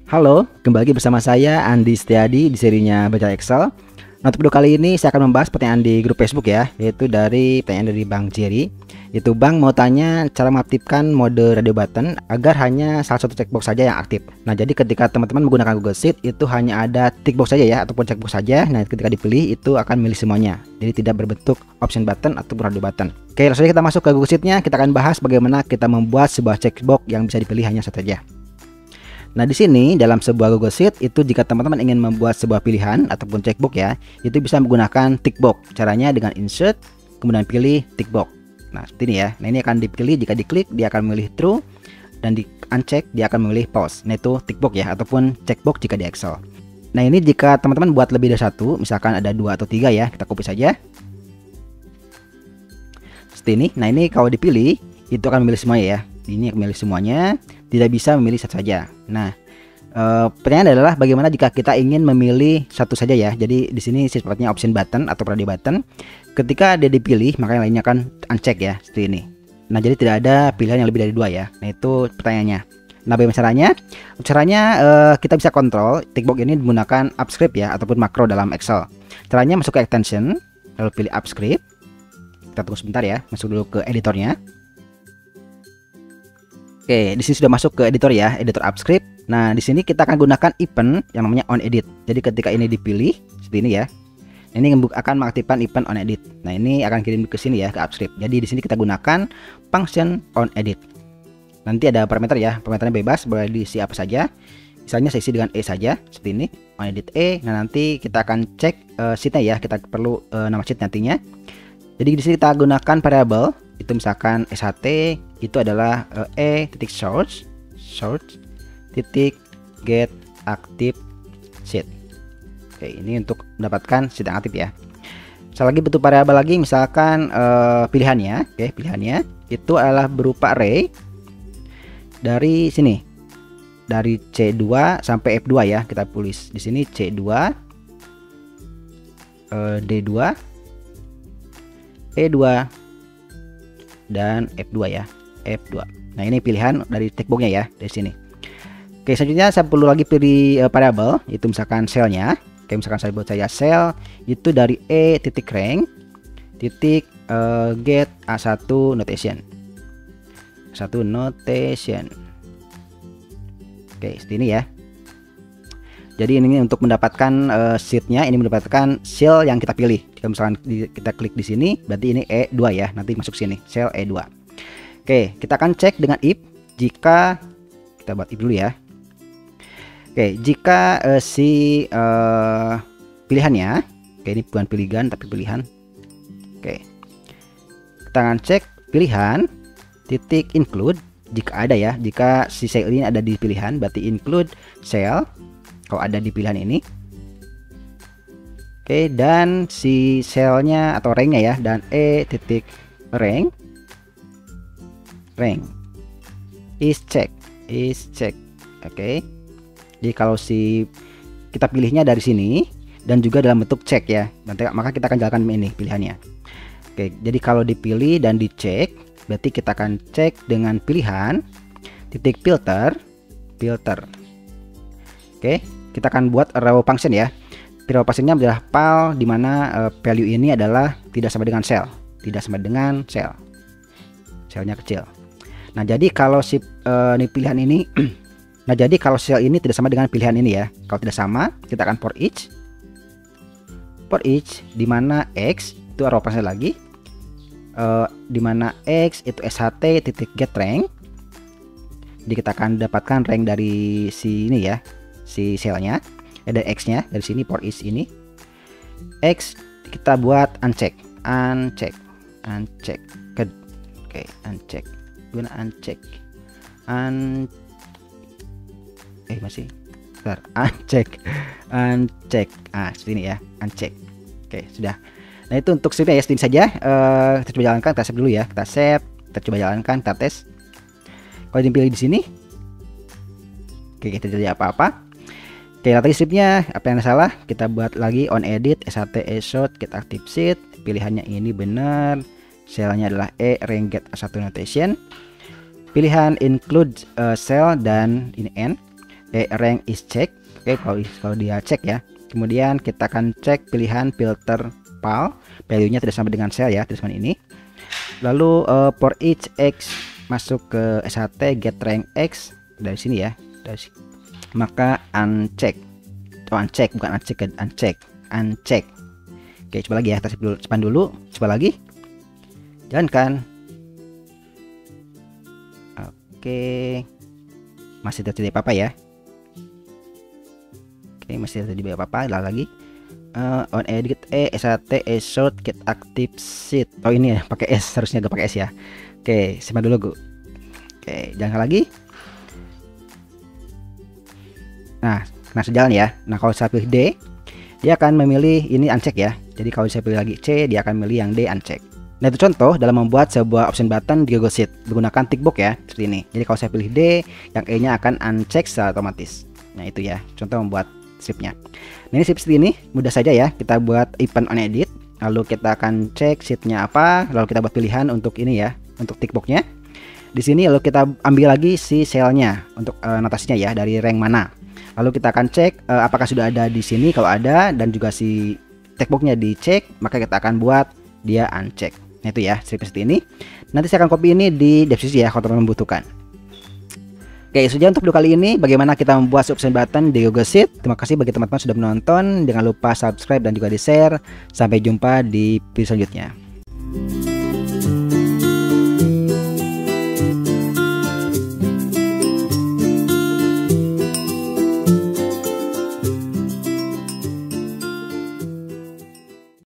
Halo, kembali bersama saya Andi Setiadi di serinya Belajar Excel. Nah, untuk video kali ini saya akan membahas pertanyaan di grup Facebook ya, yaitu dari pertanyaan dari Bang Jerry. Itu Bang mau tanya cara mengaktifkan mode radio button agar hanya salah satu checkbox saja yang aktif. Nah, jadi ketika teman-teman menggunakan Google Sheet itu hanya ada tick box saja ya, ataupun checkbox saja. Nah, ketika dipilih itu akan milih semuanya. Jadi tidak berbentuk option button ataupun radio button. Oke, langsung saja kita masuk ke Google Sheet-nya. Kita akan bahas bagaimana kita membuat sebuah checkbox yang bisa dipilih hanya satu saja. Nah, di sini dalam sebuah Google Sheet itu jika teman-teman ingin membuat sebuah pilihan ataupun checkbox ya, itu bisa menggunakan tick box. Caranya dengan insert kemudian pilih tick box. Nah, seperti ini ya. Nah, ini akan dipilih, jika diklik dia akan memilih true dan di uncheck dia akan memilih false. Nah, itu tick box ya ataupun checkbox jika di Excel. Nah, ini jika teman-teman buat lebih dari satu, misalkan ada 2 atau 3 ya, kita copy saja. Seperti ini. Nah, ini kalau dipilih itu akan memilih semuanya ya. Ini memilih semuanya, tidak bisa memilih satu saja. Nah, pertanyaan adalah bagaimana jika kita ingin memilih satu saja ya. Jadi di sini sifatnya option button atau radio button. Ketika dia dipilih, maka yang lainnya akan uncheck ya, seperti ini. Nah, jadi tidak ada pilihan yang lebih dari 2 ya. Nah, itu pertanyaannya. Nah, bagaimana caranya? Caranya kita bisa kontrol tick box ini menggunakan upscript ya ataupun makro dalam Excel. Caranya masuk ke extension, lalu pilih upscript. Kita tunggu sebentar ya, masuk dulu ke editornya. Oke, di sini sudah masuk ke editor ya, editor upscript. Nah, di sini kita akan gunakan event yang namanya onEdit. Jadi ketika ini dipilih seperti ini ya, ini akan mengaktifkan event onEdit. Nah, ini akan kirim ke sini ya, ke upscript. Jadi di sini kita gunakan function onEdit. Nanti ada parameter ya, parameternya bebas, boleh diisi apa saja. Misalnya saya isi dengan E saja, seperti ini, onEdit E. Nah, nanti kita akan cek sheetnya ya, kita perlu nama sheet nantinya. Jadi di sini kita gunakan variabel itu misalkan sht itu adalah e.source titik.get active sheet. Oke, ini untuk mendapatkan sheet yang aktif ya. Sekali lagi bentuk variabel lagi misalkan pilihannya, oke, pilihannya itu adalah berupa array dari sini, dari C2 sampai F2 ya, kita tulis di sini C2 D2 E2 dan F2 ya, F2. Nah, ini pilihan dari checkboxnya ya, dari sini. Oke, selanjutnya saya perlu lagi pilih variabel, itu misalkan cellnya. Oke, misalkan saya buat saya cell itu dari E titik rank titik get A1 notation. A1 notation. Oke, seperti ini ya. Jadi ini untuk mendapatkan sheetnya, ini mendapatkan cell yang kita pilih. Jika misalkan kita klik di sini, berarti ini E2 ya, nanti masuk sini, cell E2. Oke, kita akan cek dengan if jika kita buat if dulu ya. Oke, jika si pilihannya, oke ini bukan pilihan tapi pilihan. Oke, kita akan cek pilihan titik include jika ada ya, jika si cell ini ada di pilihan, berarti include cell. Kalau ada di pilihan ini, oke, dan si cellnya atau ranknya ya, dan e titik rank is check, oke. Jadi kalau si kita pilihnya dari sini dan juga dalam bentuk check ya, nanti maka kita akan jalankan ini pilihannya. Oke, jadi kalau dipilih dan dicek, berarti kita akan cek dengan pilihan titik filter. Oke, kita akan buat row function ya. Row functionnya adalah pal di mana value ini adalah tidak sama dengan cell, cellnya kecil. Nah, jadi kalau si ini pilihan ini nah, jadi kalau cell ini tidak sama dengan pilihan ini ya. Kalau tidak sama, kita akan for each di mana x itu row function lagi, di mana x itu sht titik get rank. Jadi kita akan dapatkan rank dari si ini ya, si cellnya, ada x-nya dari sini for each ini. X kita buat uncheck. Oke, uncheck. Guna uncheck. Masih. Bentar, uncheck. Seperti ini ya, uncheck. Oke, sudah. Nah, itu untuk scriptnya ya, sedikit saja. Kita coba jalankan, kita save dulu ya. Kita save, kita coba jalankan, kita tes. Kalau dipilih di sini, oke, kita jadi apa-apa. Oke, tadi scriptnya apa yang salah, kita buat lagi onEdit sht short get active sheet. Pilihannya ini benar, cellnya adalah E rank get A1 notation. Pilihan include cell dan ini N. rank is check. Oke, kalau dia cek ya. Kemudian kita akan cek pilihan filter pal, value-nya tidak sama dengan cell ya, tidak sama ini. Lalu for each x masuk ke SHT get rank x dari sini ya, dari sini. Maka uncheck. Uncheck bukan uncheck, uncheck. Oke, coba lagi ya, kita simpan dulu, coba lagi. Jalankan. Oke, masih terjadi apa-apa ya. Oke, masih terjadi apa-apa. Lagi on edit SHT short get active sheet. Oh ini ya, pakai S, harusnya gak pakai S ya. Oke, simpan dulu, Oke, jangan lagi. Nah, sejalan ya. Nah, kalau saya pilih D, dia akan memilih ini uncheck ya. Jadi kalau saya pilih lagi C, dia akan memilih yang D uncheck. Nah, itu contoh dalam membuat sebuah option button di Google Sheet menggunakan tick box ya, seperti ini. Jadi kalau saya pilih D, yang E-nya akan uncheck secara otomatis. Nah, itu ya, contoh membuat stripnya. Nah, ini strip seperti ini, mudah saja ya. Kita buat event on edit, lalu kita akan cek sheetnya apa, lalu kita buat pilihan untuk ini ya, untuk tick boxnya. Di sini lalu kita ambil lagi si cellnya untuk notasinya ya, dari rank mana. Lalu kita akan cek apakah sudah ada di sini. Kalau ada dan juga si textboxnya dicek, maka kita akan buat dia uncheck. Nah, itu ya, strip seperti ini. Nanti saya akan copy ini di deskripsi ya kalau teman-teman membutuhkan. Oke, sudah untuk video kali ini bagaimana kita membuat option button di Google Sheet. Terima kasih bagi teman-teman sudah menonton. Jangan lupa subscribe dan juga di share. Sampai jumpa di video selanjutnya.